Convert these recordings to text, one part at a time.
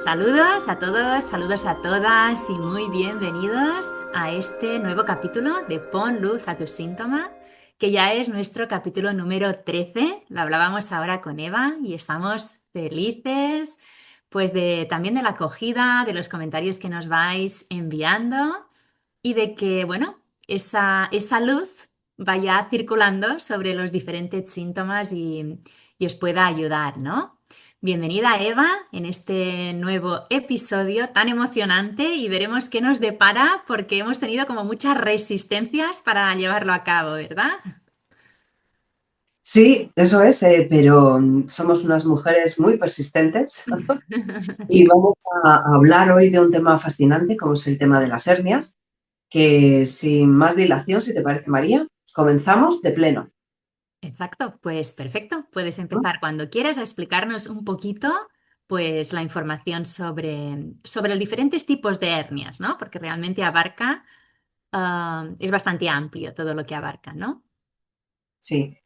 Saludos a todos, saludos a todas y muy bienvenidos a este nuevo capítulo de Pon luz a tu síntoma, que ya es nuestro capítulo número 13. Lo hablábamos ahora con Eva y estamos felices pues también de la acogida, de los comentarios que nos vais enviando y de que, bueno, esa luz vaya circulando sobre los diferentes síntomas y os pueda ayudar, ¿no? Bienvenida Eva en este nuevo episodio tan emocionante y veremos qué nos depara porque hemos tenido como muchas resistencias para llevarlo a cabo, ¿verdad? Sí, eso es, pero somos unas mujeres muy persistentes y vamos a hablar hoy de un tema fascinante como es el tema de las hernias, que sin más dilación, si te parece, María, comenzamos de pleno. Exacto, pues perfecto. Puedes ¿No? empezar cuando quieras a explicarnos un poquito pues la información sobre los diferentes tipos de hernias, ¿no? Porque realmente abarca, es bastante amplio todo lo que abarca, ¿no? Sí.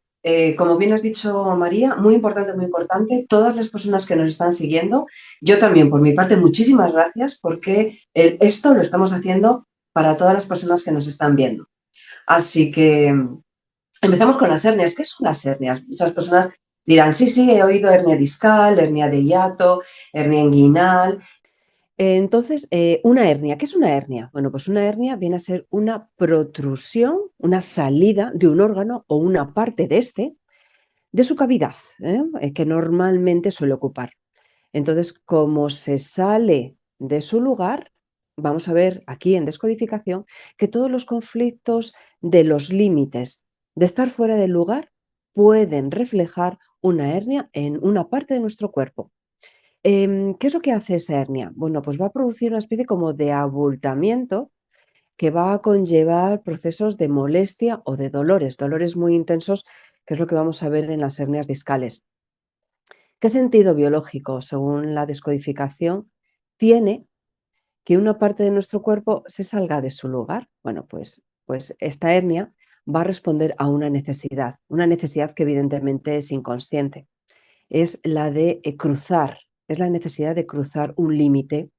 Como bien has dicho, María, muy importante, todas las personas que nos están siguiendo, yo también, por mi parte, muchísimas gracias porque esto lo estamos haciendo para todas las personas que nos están viendo. Así que empezamos con las hernias. ¿Qué son las hernias? Muchas personas dirán, sí, sí, he oído hernia discal, hernia de hiato, hernia inguinal. Entonces, una hernia, ¿qué es una hernia? Bueno, pues una hernia viene a ser una protrusión, una salida de un órgano o una parte de este, de su cavidad, que normalmente suele ocupar. Entonces, como se sale de su lugar, vamos a ver aquí en descodificación que todos los conflictos de los límites de estar fuera del lugar pueden reflejar una hernia en una parte de nuestro cuerpo. ¿Qué es lo que hace esa hernia? Bueno, pues va a producir una especie como de abultamiento que va a conllevar procesos de molestia o de dolores, dolores muy intensos, que es lo que vamos a ver en las hernias discales. ¿Qué sentido biológico, según la descodificación, tiene que una parte de nuestro cuerpo se salga de su lugar? Bueno, pues esta hernia va a responder a una necesidad que evidentemente es inconsciente. Es la de cruzar, es la necesidad de cruzar un límite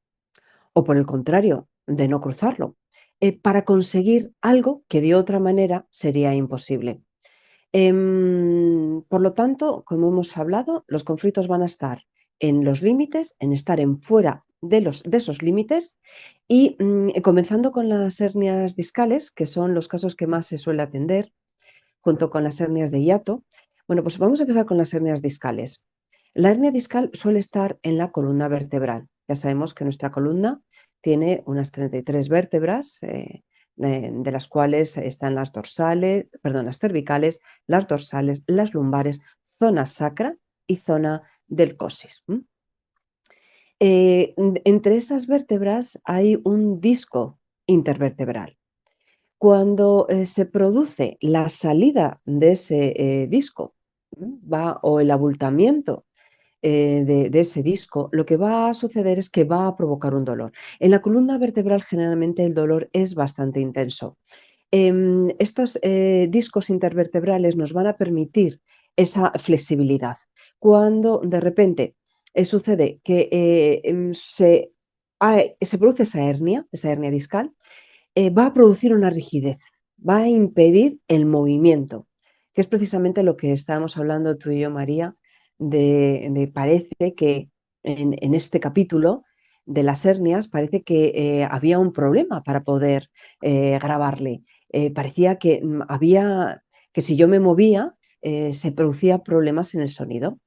o por el contrario, de no cruzarlo, para conseguir algo que de otra manera sería imposible. Por lo tanto, como hemos hablado, los conflictos van a estar en los límites, en estar en fuera de esos límites y comenzando con las hernias discales, que son los casos que más se suele atender, junto con las hernias de hiato. Bueno, pues vamos a empezar con las hernias discales. La hernia discal suele estar en la columna vertebral. Ya sabemos que nuestra columna tiene unas 33 vértebras, de las cuales están las dorsales, perdón, las cervicales, las dorsales, las lumbares, zona sacra y zona del coxis. Entre esas vértebras hay un disco intervertebral. Cuando se produce la salida de ese disco, o el abultamiento de ese disco, lo que va a suceder es que va a provocar un dolor. En la columna vertebral generalmente el dolor es bastante intenso. Estos discos intervertebrales nos van a permitir esa flexibilidad. Cuando de repente sucede que se produce esa hernia discal, va a producir una rigidez, va a impedir el movimiento, que es precisamente lo que estábamos hablando tú y yo, María, parece que en este capítulo de las hernias parece que había un problema para poder grabarle. Parecía que que si yo me movía, se producía problemas en el sonido.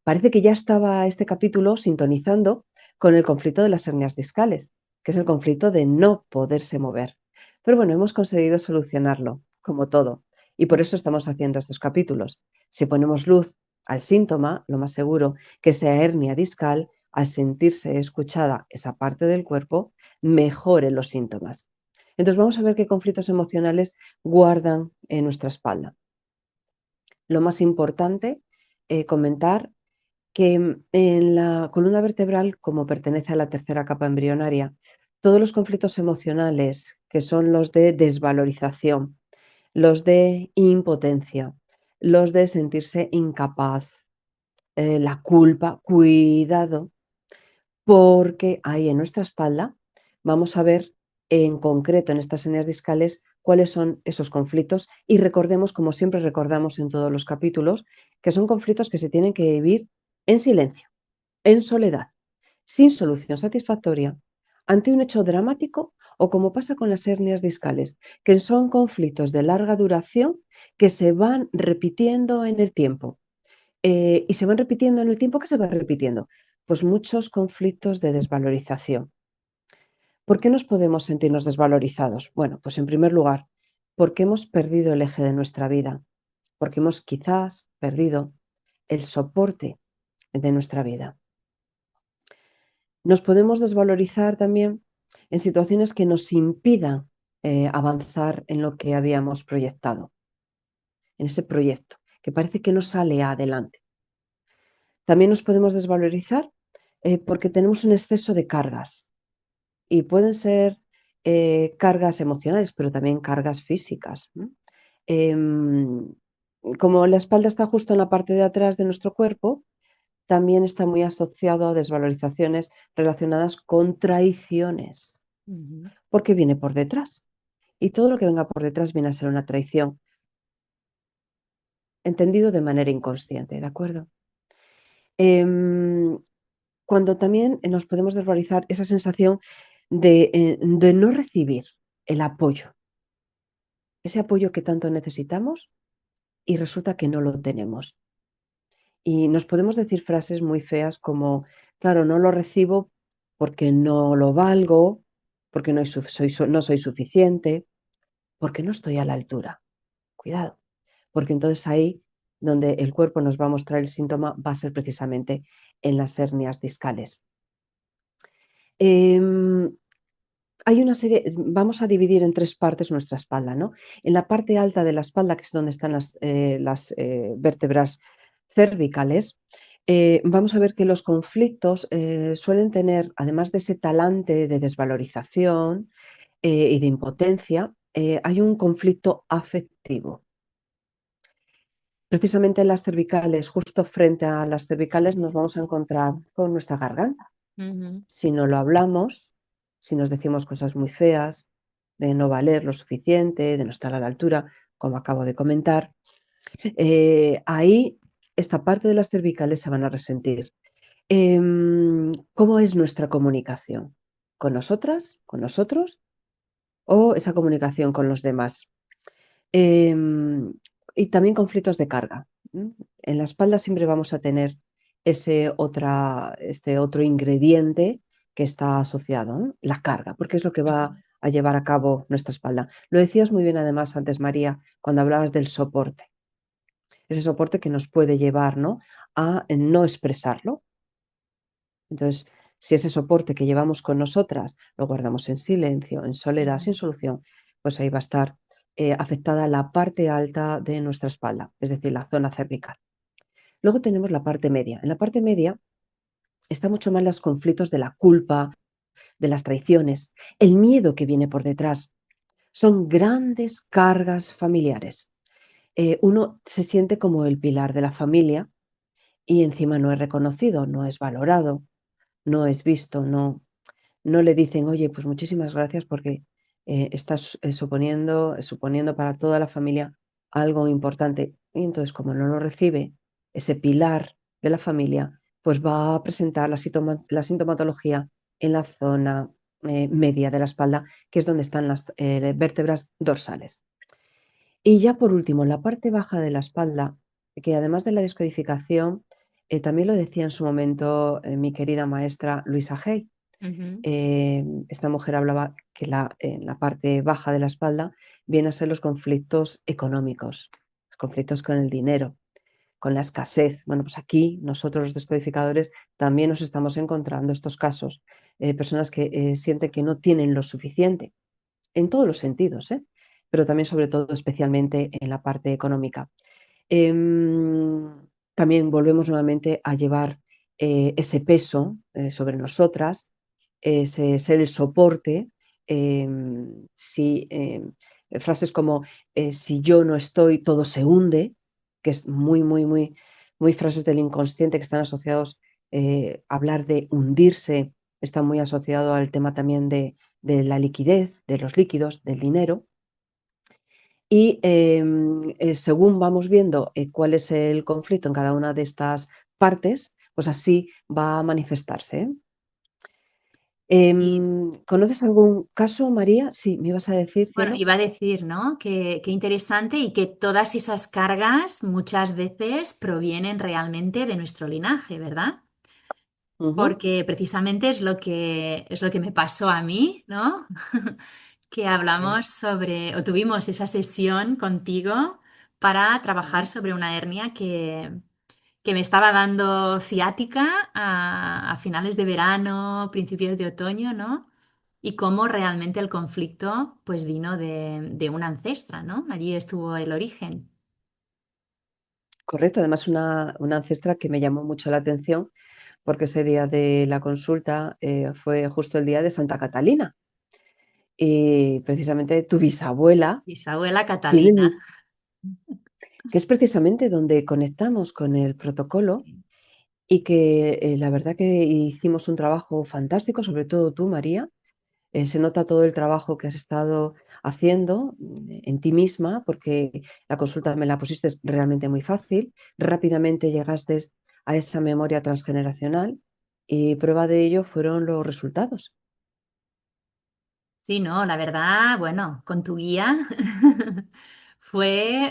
Parece que ya estaba este capítulo sintonizando con el conflicto de las hernias discales, que es el conflicto de no poderse mover. Pero bueno, hemos conseguido solucionarlo, como todo, y por eso estamos haciendo estos capítulos. Si ponemos luz al síntoma, lo más seguro que sea hernia discal, al sentirse escuchada esa parte del cuerpo, mejore los síntomas. Entonces vamos a ver qué conflictos emocionales guardan en nuestra espalda. Lo más importante, comentar que en la columna vertebral, como pertenece a la tercera capa embrionaria, todos los conflictos emocionales, que son los de desvalorización, los de impotencia, los de sentirse incapaz, la culpa, cuidado, porque ahí en nuestra espalda vamos a ver en concreto en estas hernias discales cuáles son esos conflictos y recordemos, como siempre recordamos en todos los capítulos, que son conflictos que se tienen que vivir en silencio, en soledad, sin solución satisfactoria, ante un hecho dramático o como pasa con las hernias discales, que son conflictos de larga duración que se van repitiendo en el tiempo. Y se van repitiendo en el tiempo que se va repitiendo. Pues muchos conflictos de desvalorización. ¿Por qué nos podemos sentirnos desvalorizados? Bueno, pues en primer lugar, porque hemos perdido el eje de nuestra vida, porque hemos quizás perdido el soporte de nuestra vida. Nos podemos desvalorizar también en situaciones que nos impidan avanzar en lo que habíamos proyectado, en ese proyecto, que parece que no sale adelante. También nos podemos desvalorizar porque tenemos un exceso de cargas y pueden ser cargas emocionales, pero también cargas físicas, ¿no? Em, como la espalda está justo en la parte de atrás de nuestro cuerpo, también está muy asociado a desvalorizaciones relacionadas con traiciones, Ujú. porque viene por detrás. Y todo lo que venga por detrás viene a ser una traición, entendido de manera inconsciente, ¿de acuerdo? Em, Cuando también nos podemos desvalorizar esa sensación de no recibir el apoyo, ese apoyo que tanto necesitamos y resulta que no lo tenemos. Y nos podemos decir frases muy feas como, claro, no lo recibo porque no lo valgo, porque no soy suficiente, porque no estoy a la altura. Cuidado, porque entonces ahí donde el cuerpo nos va a mostrar el síntoma va a ser precisamente en las hernias discales. Em, Hay una serie, vamos a dividir en tres partes nuestra espalda, ¿no? En la parte alta de la espalda, que es donde están las vértebras cervicales, vamos a ver que los conflictos suelen tener, además de ese talante de desvalorización y de impotencia, hay un conflicto afectivo. Precisamente en las cervicales, justo frente a las cervicales, nos vamos a encontrar con nuestra garganta. Ujú. Si no lo hablamos, si nos decimos cosas muy feas, de no valer lo suficiente, de no estar a la altura, como acabo de comentar, ahí esta parte de las cervicales se van a resentir. ¿Cómo es nuestra comunicación? ¿Con nosotras? ¿Con nosotros? ¿O esa comunicación con los demás? Em, y también conflictos de carga. En la espalda siempre vamos a tener este otro ingrediente que está asociado, ¿no? La carga, porque es lo que va a llevar a cabo nuestra espalda. Lo decías muy bien además antes, María, cuando hablabas del soporte. Ese soporte que nos puede llevar, ¿no? A no expresarlo. Entonces, si ese soporte que llevamos con nosotras lo guardamos en silencio, en soledad, Ujú. sin solución, pues ahí va a estar afectada la parte alta de nuestra espalda, es decir, la zona cervical. Luego tenemos la parte media. En la parte media están mucho más los conflictos de la culpa, de las traiciones, el miedo que viene por detrás. Son grandes cargas familiares. Uno se siente como el pilar de la familia y encima no es reconocido, no es valorado, no es visto, no le dicen, oye, pues muchísimas gracias porque estás suponiendo para toda la familia algo importante. Y entonces, como no lo recibe ese pilar de la familia, pues va a presentar la sintomatología en la zona media de la espalda, que es donde están las vértebras dorsales. Y ya por último, la parte baja de la espalda, que además de la descodificación, también lo decía en su momento mi querida maestra Luisa Hay. Ujú. Esta mujer hablaba que en la parte baja de la espalda vienen a ser los conflictos económicos, los conflictos con el dinero, con la escasez. Bueno, pues aquí nosotros los descodificadores también nos estamos encontrando estos casos, personas que sienten que no tienen lo suficiente, en todos los sentidos, pero también sobre todo especialmente en la parte económica. Em, También volvemos nuevamente a llevar ese peso sobre nosotras, ese ser el soporte. Si, frases como si yo no estoy, todo se hunde, que es muy, muy, muy, muy frases del inconsciente que están asociados a hablar de hundirse está muy asociado al tema también de la liquidez, de los líquidos, del dinero. Y según vamos viendo cuál es el conflicto en cada una de estas partes, pues así va a manifestarse. ¿Eh? Y ¿Conoces algún caso, María? Sí, me ibas a decir, bueno, cielo. iba a decir, ¿no? Qué interesante y que todas esas cargas muchas veces provienen realmente de nuestro linaje, ¿verdad? Ujú, Porque precisamente es lo que me pasó a mí, ¿no? Que sí, hablamos sobre, o tuvimos esa sesión contigo para trabajar ujú. sobre una hernia que me estaba dando ciática a finales de verano, principios de otoño, ¿no? Y cómo realmente el conflicto pues vino de una ancestra, ¿no? Allí estuvo el origen. Correcto, además una ancestra que me llamó mucho la atención porque ese día de la consulta fue justo el día de Santa Catalina y precisamente tu bisabuela Bisabuela tiene, Catalina. que es precisamente donde conectamos con el protocolo Sí. y que la verdad que hicimos un trabajo fantástico, sobre todo tú, María. Se nota todo el trabajo que has estado haciendo en ti misma, porque la consulta me la pusiste realmente muy fácil, rápidamente llegaste a esa memoria transgeneracional y prueba de ello fueron los resultados. Sí, no, la verdad, bueno, con tu guía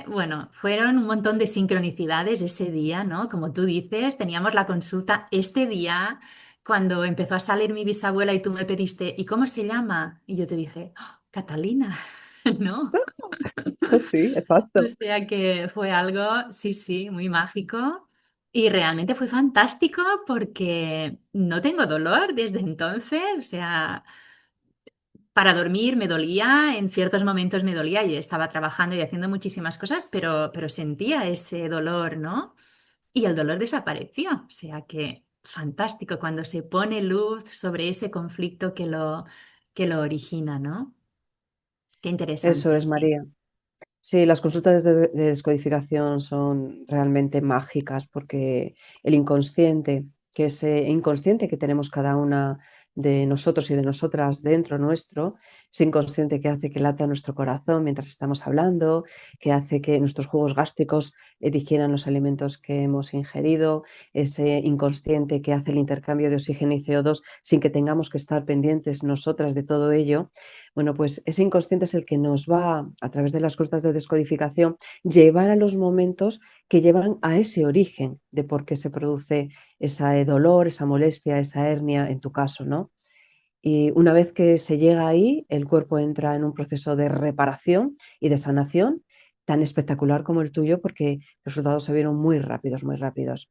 bueno, fueron un montón de sincronicidades ese día, ¿no? Como tú dices, teníamos la consulta este día cuando empezó a salir mi bisabuela y tú me pediste, ¿y cómo se llama? Y yo te dije, "Oh, Catalina", ¿no? Sí, O exacto. sea que fue algo, sí, sí, muy mágico. Y realmente fue fantástico porque no tengo dolor desde entonces, o sea... Para dormir me dolía, en ciertos momentos me dolía, y estaba trabajando y haciendo muchísimas cosas, pero sentía ese dolor, ¿no? Y el dolor desapareció. O sea que fantástico cuando se pone luz sobre ese conflicto que lo origina, ¿no? Qué Eso interesante, es, sí. María. Sí, las consultas de descodificación son realmente mágicas porque el inconsciente, que ese inconsciente que tenemos cada una de nosotros y de nosotras dentro nuestro, ese inconsciente que hace que lata nuestro corazón mientras estamos hablando, que hace que nuestros jugos gástricos digieran los alimentos que hemos ingerido, ese inconsciente que hace el intercambio de oxígeno y CO2 sin que tengamos que estar pendientes nosotras de todo ello. Bueno, pues ese inconsciente es el que nos va, a través de las costas de descodificación, llevar a los momentos que llevan a ese origen de por qué se produce ese dolor, esa molestia, esa hernia, en tu caso, ¿no? Y una vez que se llega ahí, el cuerpo entra en un proceso de reparación y de sanación tan espectacular como el tuyo, porque los resultados se vieron muy rápidos, muy rápidos.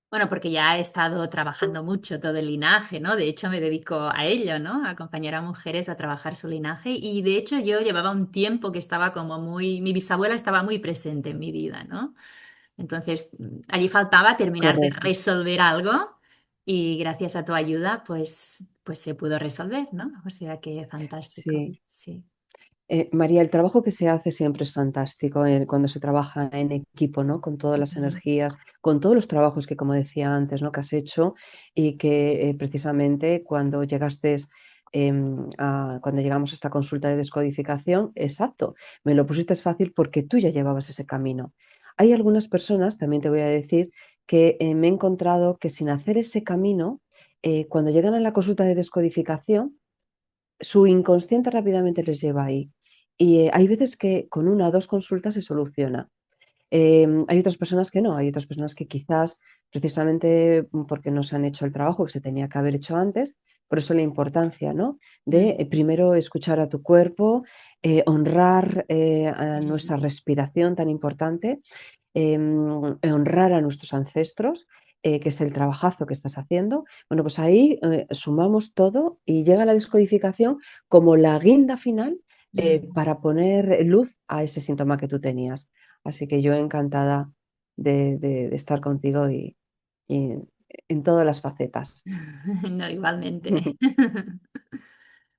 Bueno, porque ya he estado trabajando mucho todo el linaje, ¿no? De hecho, me dedico a ello, ¿no? A acompañar a mujeres a trabajar su linaje. Y de hecho, yo llevaba un tiempo que estaba como muy, mi bisabuela estaba muy presente en mi vida, ¿no? Entonces, allí faltaba terminar de Correcto. resolver algo y gracias a tu ayuda, pues se pudo resolver, ¿no? O sea que fantástico, Sí. sí. María, el trabajo que se hace siempre es fantástico cuando se trabaja en equipo, ¿no? Con todas las Ujú. energías, con todos los trabajos que, como decía antes, ¿no? Que has hecho y que precisamente cuando llegaste, cuando llegamos a esta consulta de descodificación, exacto, me lo pusiste fácil porque tú ya llevabas ese camino. Hay algunas personas, también te voy a decir, que me he encontrado que sin hacer ese camino, cuando llegan a la consulta de descodificación, su inconsciente rápidamente les lleva ahí. Y hay veces que con una o dos consultas se soluciona. Hay otras personas que no, hay otras personas que quizás precisamente porque no se han hecho el trabajo que se tenía que haber hecho antes, por eso la importancia, ¿no? De Mm, primero escuchar a tu cuerpo, honrar a mm. nuestra respiración tan importante, honrar a nuestros ancestros, que es el trabajazo que estás haciendo. Bueno, pues ahí sumamos todo y llega la descodificación como la guinda final Mm. para poner luz a ese síntoma que tú tenías. Así que yo encantada de estar contigo y en todas las facetas. No, igualmente.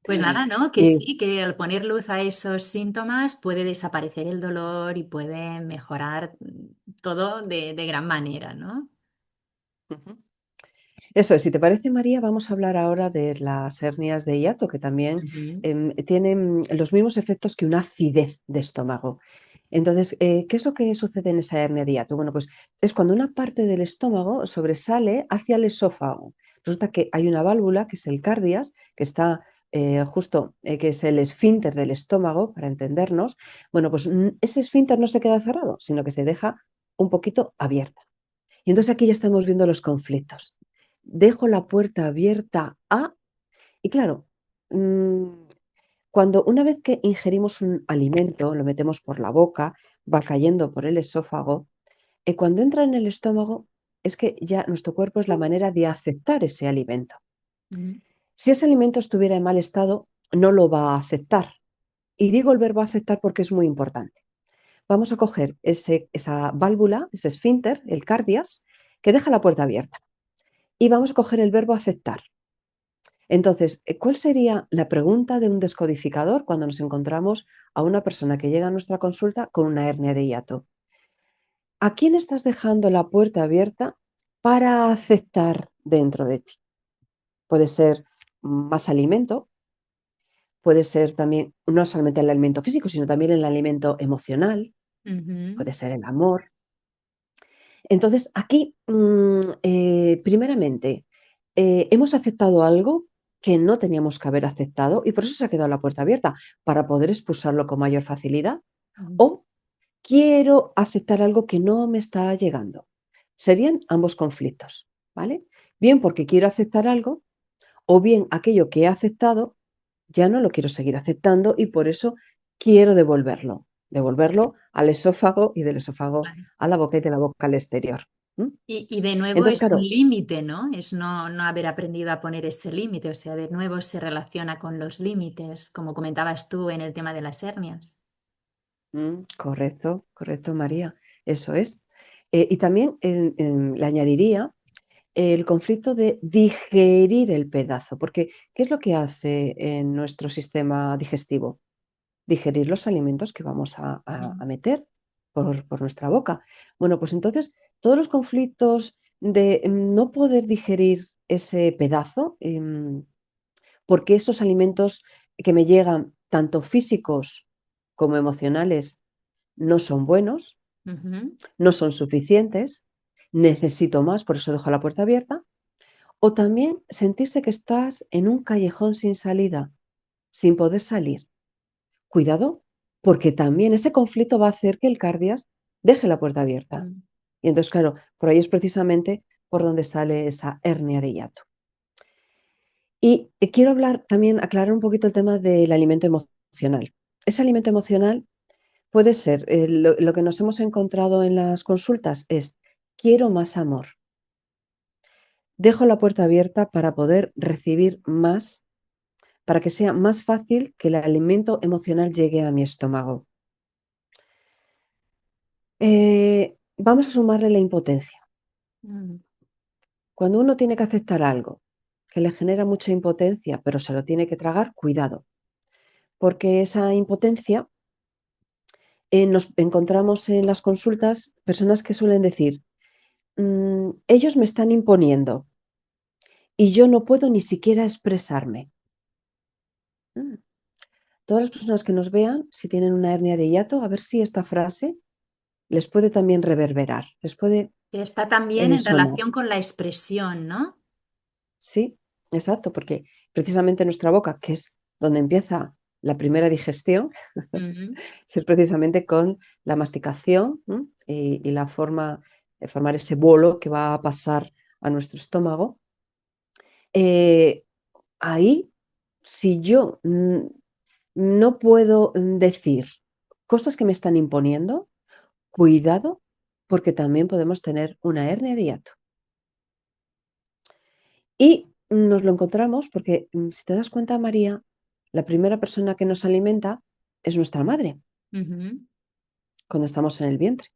Pues nada, ¿no? Que Y, sí, que al poner luz a esos síntomas puede desaparecer el dolor y puede mejorar todo de gran manera, ¿no? ujú. Eso es, si te parece, María, vamos a hablar ahora de las hernias de hiato, que también Ujú, tienen los mismos efectos que una acidez de estómago. Entonces, ¿qué es lo que sucede en esa hernia de hiato? Bueno, pues es cuando una parte del estómago sobresale hacia el esófago. Resulta que hay una válvula, que es el cardias, que está justo, que es el esfínter del estómago, para entendernos. Bueno, pues ese esfínter no se queda cerrado, sino que se deja un poquito abierta. Y entonces aquí ya estamos viendo los conflictos. Dejo la puerta abierta a... Y claro, mm, cuando una vez que ingerimos un alimento, lo metemos por la boca, va cayendo por el esófago, y cuando entra en el estómago, es que ya nuestro cuerpo es la manera de aceptar ese alimento. ujú, Si ese alimento estuviera en mal estado, no lo va a aceptar. Y digo el verbo aceptar porque es muy importante. Vamos a coger esa válvula, ese esfínter, el cardias, que deja la puerta abierta. Y vamos a coger el verbo aceptar. Entonces, ¿cuál sería la pregunta de un descodificador cuando nos encontramos a una persona que llega a nuestra consulta con una hernia de hiato? ¿A quién estás dejando la puerta abierta para aceptar dentro de ti? Puede ser más alimento, puede ser también no solamente el alimento físico, sino también el alimento emocional, ujú, puede ser el amor. Entonces, aquí, primeramente, hemos aceptado algo que no teníamos que haber aceptado y por eso se ha quedado la puerta abierta, para poder expulsarlo con mayor facilidad. ujú. O quiero aceptar algo que no me está llegando. Serían ambos conflictos, ¿vale? Bien porque quiero aceptar algo o bien aquello que he aceptado ya no lo quiero seguir aceptando y por eso quiero devolverlo al esófago y del esófago Vale. a la boca y de la boca al exterior. ¿M? Y de nuevo Entonces, es un claro, límite, ¿no? Es no haber aprendido a poner ese límite, o sea, de nuevo se relaciona con los límites, como comentabas tú en el tema de las hernias. correcto, correcto, María, eso es. Y también le añadiría el conflicto de digerir el pedazo, porque ¿qué es lo que hace en nuestro sistema digestivo? Digerir los alimentos que vamos a Mm, meter por nuestra boca. Bueno, pues entonces todos los conflictos de no poder digerir ese pedazo, porque esos alimentos que me llegan, tanto físicos como emocionales, no son buenos, ujú. no son suficientes, necesito más, por eso dejo la puerta abierta. O también sentirse que estás en un callejón sin salida, sin poder salir. Cuidado, porque también ese conflicto va a hacer que el cardias deje la puerta abierta. Mm. Y entonces, claro, por ahí es precisamente por donde sale esa hernia de hiato. Y quiero hablar también, aclarar un poquito el tema del alimento emocional. Ese alimento emocional puede ser, lo que nos hemos encontrado en las consultas es, quiero más amor. Dejo la puerta abierta para poder recibir más, para que sea más fácil que el alimento emocional llegue a mi estómago. Vamos a sumarle la impotencia. Mm, Cuando uno tiene que aceptar algo que le genera mucha impotencia, pero se lo tiene que tragar, cuidado, porque esa impotencia nos encontramos en las consultas personas que suelen decir, ellos me están imponiendo y yo no puedo ni siquiera expresarme. Mm. Todas las personas que nos vean, si tienen una hernia de hiato, a ver si esta frase les puede también reverberar, les puede que está también en sonar. relación con la expresión, ¿no? Sí, exacto, porque precisamente nuestra boca, que es donde empieza la primera digestión, Ujú, es precisamente con la masticación, ¿m? Y la forma de formar ese bolo que va a pasar a nuestro estómago. Eh, ahí, si yo no puedo decir cosas que me están imponiendo, cuidado, porque también podemos tener una hernia de hiato. Y nos lo encontramos porque, si te das cuenta, María, la primera persona que nos alimenta es nuestra madre ujú, cuando estamos en el vientre,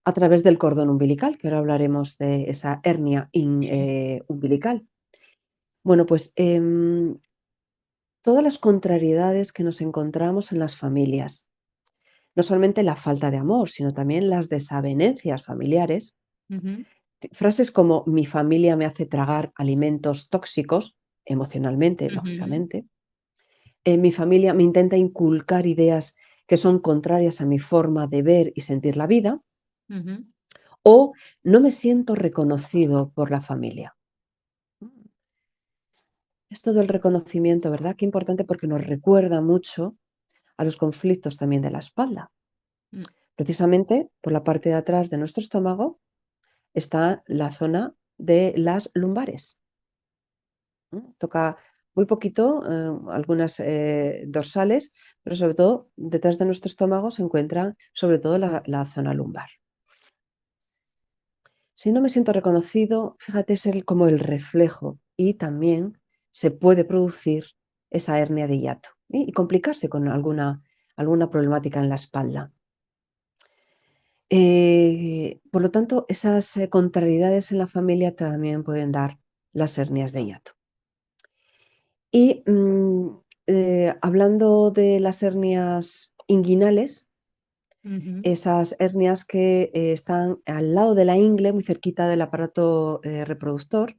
a través del cordón umbilical, que ahora hablaremos de esa hernia umbilical. Bueno, pues todas las contrariedades que nos encontramos en las familias, no solamente la falta de amor, sino también las desavenencias familiares, ujú. Frases como mi familia me hace tragar alimentos tóxicos, emocionalmente, Ujú, lógicamente. Mi familia me intenta inculcar ideas que son contrarias a mi forma de ver y sentir la vida, ujú, o no me siento reconocido por la familia. Esto del reconocimiento, ¿verdad? Qué importante porque nos recuerda mucho a los conflictos también de la espalda. mm, Precisamente por la parte de atrás de nuestro estómago está la zona de las lumbares. Toca muy poquito, algunas dorsales, pero sobre todo detrás de nuestro estómago se encuentra sobre todo la zona lumbar. Si no me siento reconocido, fíjate, es como el reflejo y también se puede producir esa hernia de hiato, ¿eh? Y complicarse con alguna problemática en la espalda. Por lo tanto, esas contrariedades en la familia también pueden dar las hernias de hiato. Y hablando de las hernias inguinales, ujú, esas hernias que están al lado de la ingle, muy cerquita del aparato reproductor,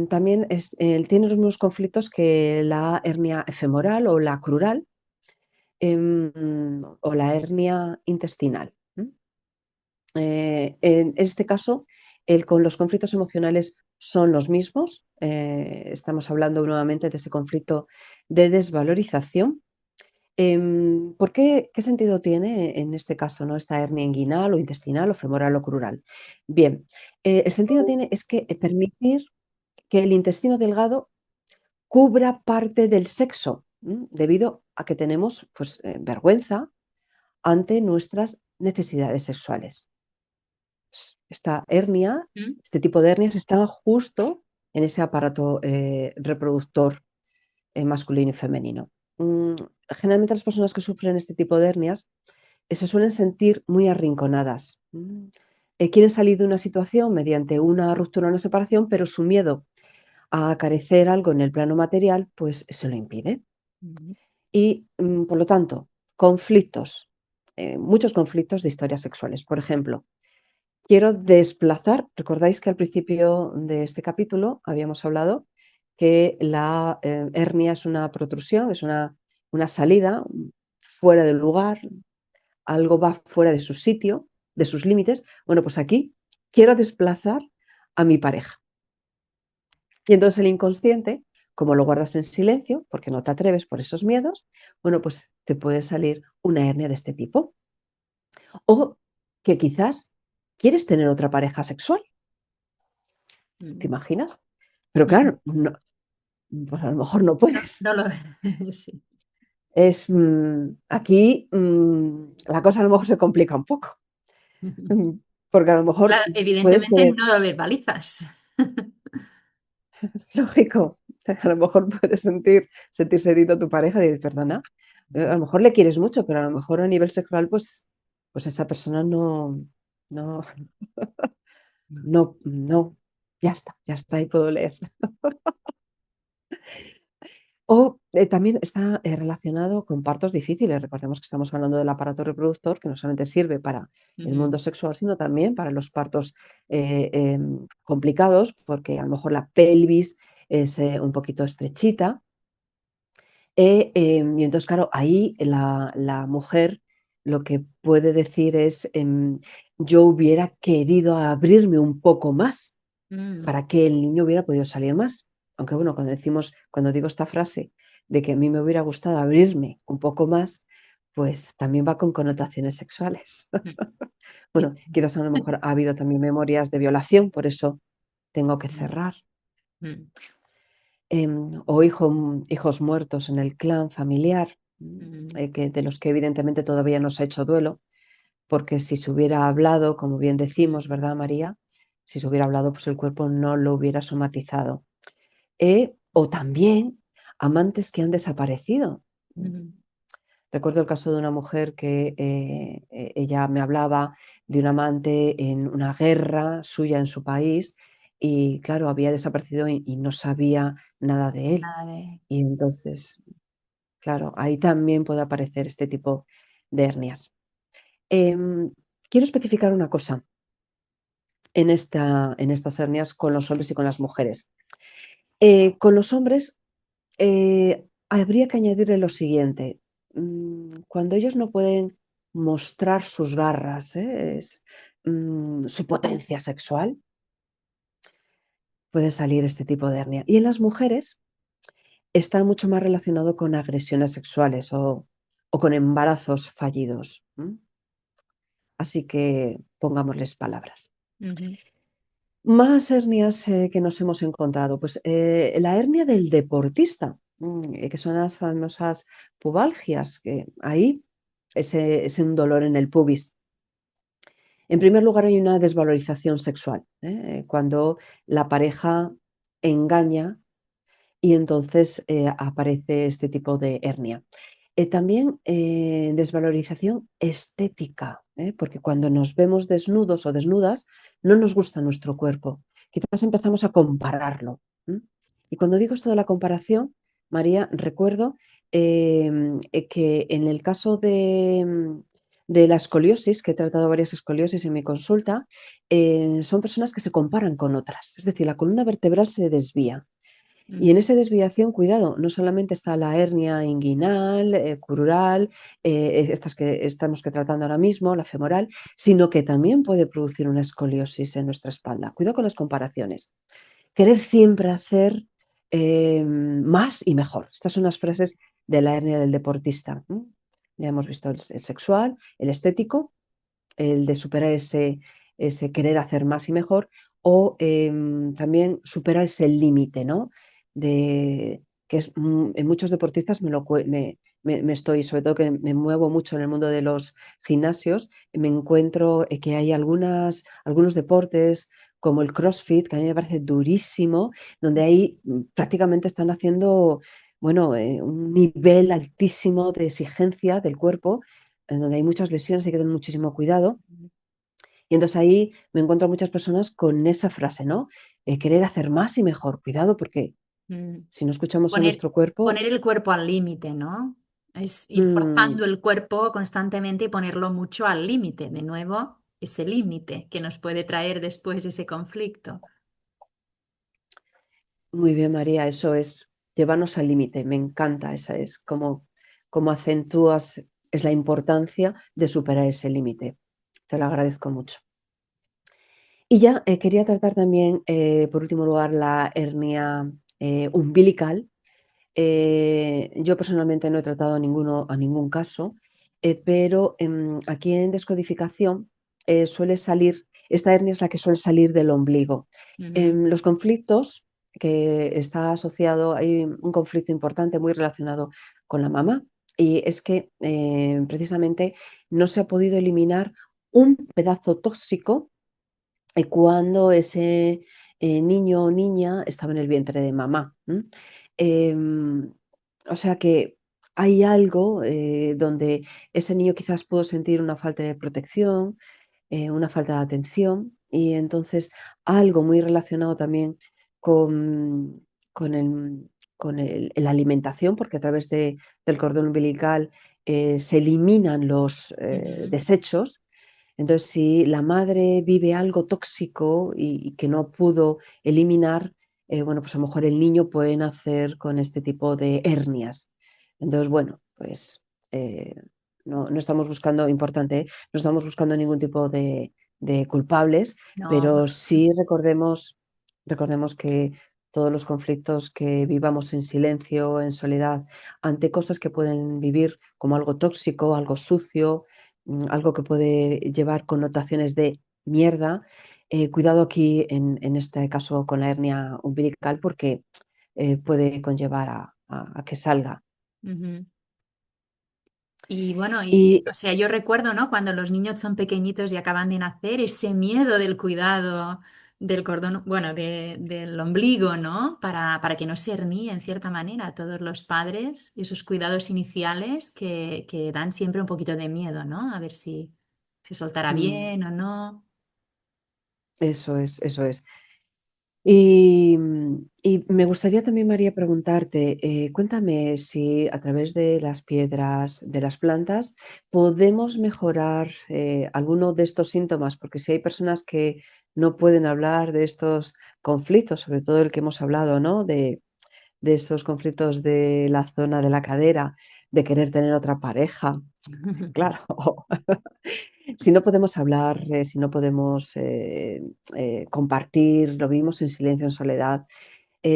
también tiene los mismos conflictos que la hernia femoral o la crural, o la hernia intestinal. En este caso, con los conflictos emocionales son los mismos. Estamos hablando nuevamente de ese conflicto de desvalorización. ¿Qué sentido tiene en este caso, ¿no? Esta hernia inguinal o intestinal o femoral o crural? Bien, el sentido tiene es que permitir que el intestino delgado cubra parte del sexo, debido a que tenemos pues, vergüenza ante nuestras necesidades sexuales. Esta hernia, mm, este tipo de hernias están justo en ese aparato reproductor masculino y femenino. Mm, Generalmente las personas que sufren este tipo de hernias se suelen sentir muy arrinconadas. Quieren salir de una situación mediante una ruptura o una separación, pero su miedo a acarecer algo en el plano material, pues se lo impide. mm, Y, por lo tanto, conflictos, muchos conflictos de historias sexuales. Por ejemplo, quiero desplazar, recordáis que al principio de este capítulo habíamos hablado que la hernia es una protrusión, es una salida fuera del lugar, algo va fuera de su sitio, de sus límites. Bueno, pues aquí quiero desplazar a mi pareja. Y entonces el inconsciente, como lo guardas en silencio, porque no te atreves por esos miedos, bueno, pues te puede salir una hernia de este tipo. O que quizás quieres tener otra pareja sexual, ¿te mm, imaginas? Pero ujú. claro, pues a lo mejor no No, puedes. no lo sí. Aquí la cosa a lo mejor se complica un poco, mm, porque a lo mejor Claro, puedes evidentemente querer, no va a haber balizas. lógico, a lo mejor puedes sentirse herido a tu pareja y decir, perdona, a lo mejor le quieres mucho, pero a lo mejor a nivel sexual, pues esa persona no, no, ya está, y puedo leer. O también está relacionado con partos difíciles. Recordemos que estamos hablando del aparato reproductor, que no solamente sirve para el Ujú, mundo sexual, sino también para los partos complicados, porque a lo mejor la pelvis es un poquito estrechita. Y entonces, claro, ahí la mujer lo que puede decir es, yo hubiera querido abrirme un poco más mm, para que el niño hubiera podido salir más. Aunque bueno, cuando digo esta frase de que a mí me hubiera gustado abrirme un poco más, pues también va con connotaciones sexuales. mm, sí. Bueno, quizás a lo mejor ha habido también memorias de violación, por eso tengo que Mm, cerrar. mm, O hijos muertos en el clan familiar, mm, de los que evidentemente todavía no se ha hecho duelo, porque si se hubiera hablado, como bien decimos, mm, ¿verdad, María? Si se hubiera hablado, pues el cuerpo no lo hubiera somatizado. O también amantes que han desaparecido. mm, Recuerdo el caso de una mujer que ella me hablaba de un amante en una guerra suya en su país y claro, había desaparecido y no sabía nada de él. nada de Y entonces, claro, ahí también puede aparecer este tipo de hernias. Em, Quiero especificar una cosa. en estas hernias con los hombres y con las mujeres. Con los hombres habría que añadirle lo siguiente. Cuando ellos no pueden mostrar sus garras, su potencia sexual, puede salir este tipo de hernia. Y en las mujeres está mucho más relacionado con agresiones sexuales o con embarazos fallidos. Así que pongámosles palabras. Ujú, Más hernias que nos hemos encontrado. Pues la hernia del deportista, que son las famosas pubalgias, que ahí es un dolor en el pubis. En primer lugar, hay una desvalorización sexual, cuando la pareja engaña y entonces aparece este tipo de hernia. También desvalorización estética, porque cuando nos vemos desnudos o desnudas, no nos gusta nuestro cuerpo. Quizás empezamos a compararlo. Y cuando digo esto de la comparación, María, recuerdo que en el caso de la escoliosis, que he tratado varias escoliosis en mi consulta, son personas que se comparan con otras. Es decir, la columna vertebral se desvía. Y en ujú, esa desviación, cuidado, no solamente está la hernia inguinal, crural, estas que estamos tratando ahora mismo, la femoral, sino que también puede producir una escoliosis en nuestra espalda. Cuidado con las comparaciones. Querer siempre hacer más y mejor. Estas son las frases de la hernia del deportista. Ya hemos visto el sexual, el estético, el de superar ese querer hacer más y mejor, o también superar ese límite, ¿no? Que es, en muchos deportistas me estoy, sobre todo que me muevo mucho en el mundo de los gimnasios, me encuentro que hay algunos deportes como el CrossFit, que a mí me parece durísimo, donde ahí prácticamente están haciendo, bueno, un nivel altísimo de exigencia del cuerpo en donde hay muchas lesiones, hay que tener muchísimo cuidado. Y entonces ahí me encuentro a muchas personas con esa frase, ¿no? Querer hacer más y mejor. Cuidado porque mm. si no escuchamos a Poner, nuestro cuerpo, poner el cuerpo al límite, ¿no? Es ir mm, forzando el cuerpo constantemente y ponerlo mucho al límite. De nuevo, ese límite que nos puede traer después ese conflicto. muy bien, María, eso es llevarnos al límite. Me encanta, esa es como acentúas, es la importancia de superar ese límite. Te lo agradezco mucho. Y ya quería tratar también, por último lugar, la hernia umbilical. Yo personalmente no he tratado a ningún caso, pero aquí en descodificación suele salir, esta hernia es la que suele salir del ombligo. Ujú, Los conflictos que está asociado, hay un conflicto importante muy relacionado con la mama y es que precisamente no se ha podido eliminar un pedazo tóxico cuando ese niño o niña estaba en el vientre de mamá. Em, o sea que hay algo donde ese niño quizás pudo sentir una falta de protección, una falta de atención y entonces algo muy relacionado también con, con, el- la alimentación, porque a través del cordón umbilical se eliminan los ujú. desechos. Entonces, si la madre vive algo tóxico y que no pudo eliminar, bueno, pues a lo mejor el niño puede nacer con este tipo de hernias. Entonces, bueno, pues eh, no estamos buscando, importante, no estamos buscando ningún tipo de culpables, No, pero sí recordemos que todos los conflictos que vivamos en silencio, en soledad, ante cosas que pueden vivir como algo tóxico, algo sucio, algo que puede llevar connotaciones de mierda. Cuidado aquí en este caso con la hernia umbilical porque puede conllevar a que salga. ujú. Y bueno, Y o sea, yo recuerdo, ¿no? Cuando los niños son pequeñitos y acaban de nacer, ese miedo del cuidado del cordón, bueno, del ombligo, ¿no? Para que no se hernie en cierta manera todos los padres, esos cuidados iniciales que dan siempre un poquito de miedo, ¿no? A ver si se soltará mm, bien o no. eso es, eso es. Y me gustaría también, María, preguntarte, cuéntame si a través de las piedras, de las plantas, podemos mejorar alguno de estos síntomas, porque si hay personas que no pueden hablar de estos conflictos, sobre todo el que hemos hablado, ¿no? De esos conflictos de la zona de la cadera, de querer tener otra pareja. Claro, si no podemos hablar, si no podemos compartir, lo vivimos en silencio, en soledad,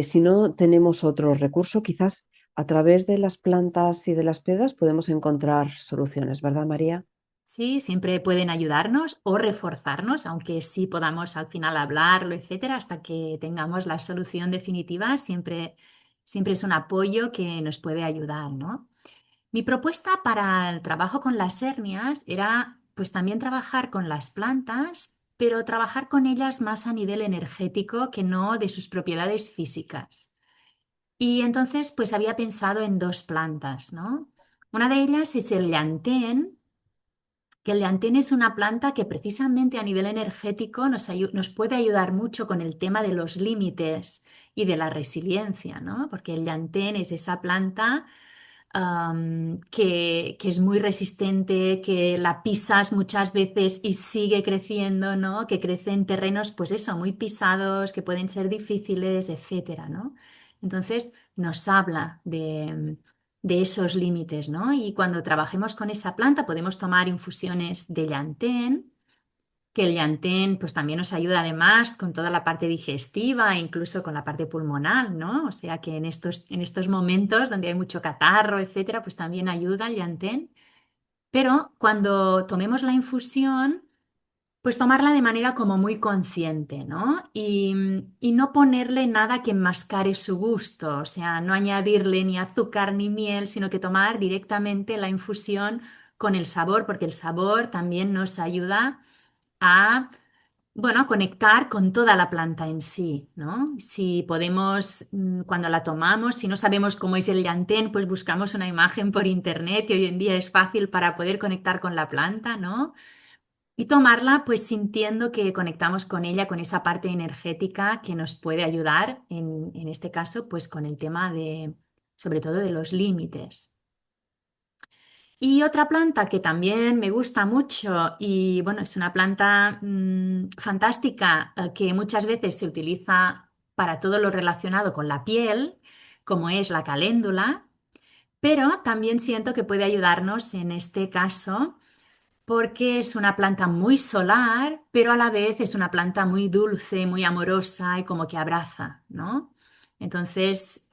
si no tenemos otro recurso, quizás a través de las plantas y de las piedras podemos encontrar soluciones, ¿verdad, María? Sí, siempre pueden ayudarnos o reforzarnos, aunque sí podamos al final hablarlo, etcétera, hasta que tengamos la solución definitiva, siempre es un apoyo que nos puede ayudar, ¿no? Mi propuesta para el trabajo con las hernias era pues también trabajar con las plantas, pero trabajar con ellas más a nivel energético que no de sus propiedades físicas. Y entonces pues había pensado en dos plantas, ¿no? Una de ellas es el llantén, que el llantén es una planta que precisamente a nivel energético nos puede ayudar mucho con el tema de los límites y de la resiliencia, ¿no? Porque el llantén es esa planta que es muy resistente, que la pisas muchas veces y sigue creciendo, ¿no? Que crece en terrenos, pues eso, muy pisados, que pueden ser difíciles, etcétera, ¿no? Entonces nos habla de esos límites, ¿no? Y cuando trabajemos con esa planta podemos tomar infusiones de llantén, que el llantén pues también nos ayuda además con toda la parte digestiva e incluso con la parte pulmonar, ¿no? O sea que en estos momentos donde hay mucho catarro, etcétera, pues también ayuda el llantén. Pero cuando tomemos la infusión, pues tomarla de manera como muy consciente, ¿no? Y no ponerle nada que enmascare su gusto, o sea, no añadirle ni azúcar ni miel, sino que tomar directamente la infusión con el sabor, porque el sabor también nos ayuda a, bueno, a conectar con toda la planta en sí, ¿no? Si podemos, cuando la tomamos, si no sabemos cómo es el llantén, pues buscamos una imagen por internet y hoy en día es fácil para poder conectar con la planta, ¿no? Y tomarla pues sintiendo que conectamos con ella, con esa parte energética que nos puede ayudar, en este caso, pues con el tema de, sobre todo de los límites. Y otra planta que también me gusta mucho y bueno, es una planta fantástica que muchas veces se utiliza para todo lo relacionado con la piel, como es la caléndula, pero también siento que puede ayudarnos en este caso porque es una planta muy solar, pero a la vez es una planta muy dulce, muy amorosa y como que abraza, ¿no? Entonces,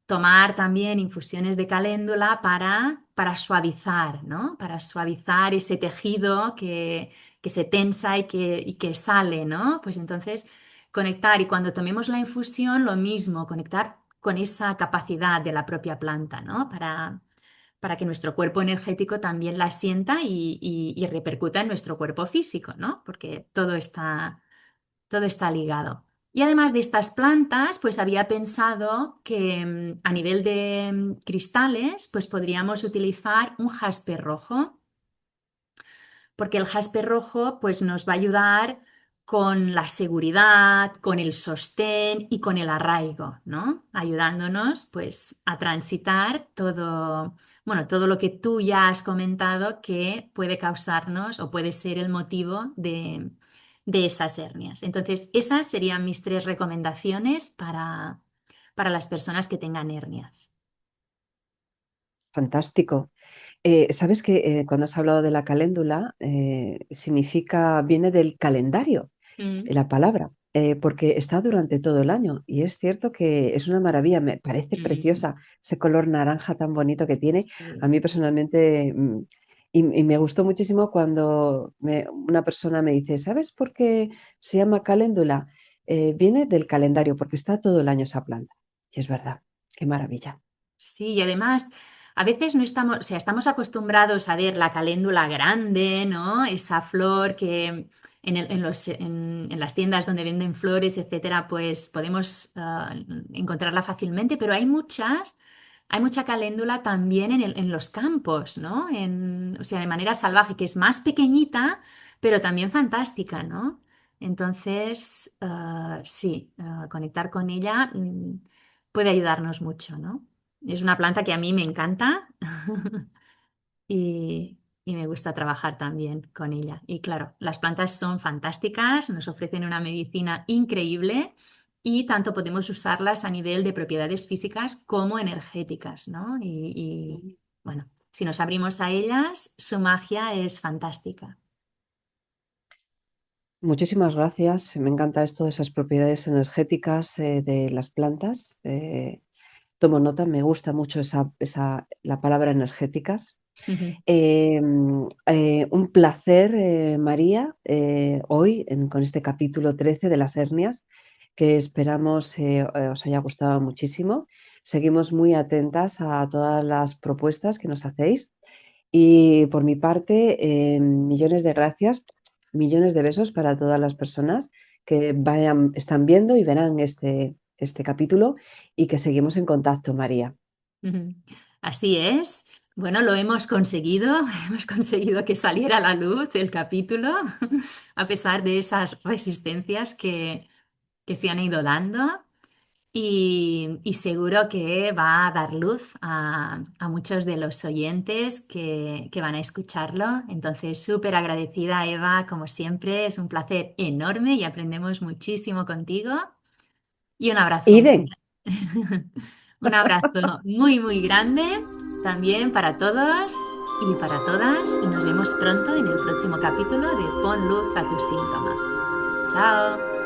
tomar también infusiones de caléndula para suavizar, ¿no? Para suavizar ese tejido que se tensa y que sale, ¿no? Pues entonces, conectar y cuando tomemos la infusión, lo mismo, conectar con esa capacidad de la propia planta, ¿no? Para que nuestro cuerpo energético también la sienta y repercuta en nuestro cuerpo físico, ¿no? Porque todo está ligado. Y además de estas plantas, pues había pensado que a nivel de cristales, pues podríamos utilizar un jaspe rojo porque el jaspe rojo pues nos va a ayudar con la seguridad, con el sostén y con el arraigo, ¿no? Ayudándonos pues a transitar todo, bueno, todo lo que tú ya has comentado que puede causarnos o puede ser el motivo de esas hernias. Entonces, esas serían mis tres recomendaciones para las personas que tengan hernias. Fantástico. ¿Sabes que cuando has hablado de la caléndula, significa, viene del calendario, Mm, la palabra, porque está durante todo el año y es cierto que es una maravilla, me parece mm, preciosa ese color naranja tan bonito que tiene. A sí. mí personalmente, y me gustó muchísimo cuando una persona me dice, ¿sabes por qué se llama caléndula? Viene del calendario, porque está todo el año esa planta. Y es verdad, qué maravilla. Sí, y además, a veces no estamos, o sea, estamos acostumbrados a ver la caléndula grande, ¿no? Esa flor que en las tiendas donde venden flores, etcétera, pues podemos encontrarla fácilmente, pero hay mucha caléndula también en los campos, ¿no? O sea, de manera salvaje, que es más pequeñita, pero también fantástica, ¿no? Entonces, sí, conectar con ella puede ayudarnos mucho, ¿no? Es una planta que a mí me encanta y, y me gusta trabajar también con ella. Y claro, las plantas son fantásticas, nos ofrecen una medicina increíble y tanto podemos usarlas a nivel de propiedades físicas como energéticas, ¿no? Bueno, si nos abrimos a ellas, su magia es fantástica. Muchísimas gracias. Me encanta esto de esas propiedades energéticas de las plantas. Tomo nota, me gusta mucho la palabra energéticas. Un placer, María, hoy con este capítulo 13 de las hernias, que esperamos os haya gustado muchísimo. Seguimos muy atentas a todas las propuestas que nos hacéis. Y por mi parte, millones de gracias, millones de besos para todas las personas que están viendo y verán este capítulo y que seguimos en contacto, María. Ujú. Así es. Bueno, lo hemos conseguido. Hemos conseguido que saliera a la luz el capítulo, a pesar de esas resistencias que se han ido dando. Y seguro que va a dar luz a muchos de los oyentes que van a escucharlo. Entonces, súper agradecida, Eva, como siempre. Es un placer enorme y aprendemos muchísimo contigo. Y un abrazo muy Iden, un abrazo muy, muy grande también para todos y para todas. Y nos vemos pronto en el próximo capítulo de Pon luz a tu síntoma. Chao.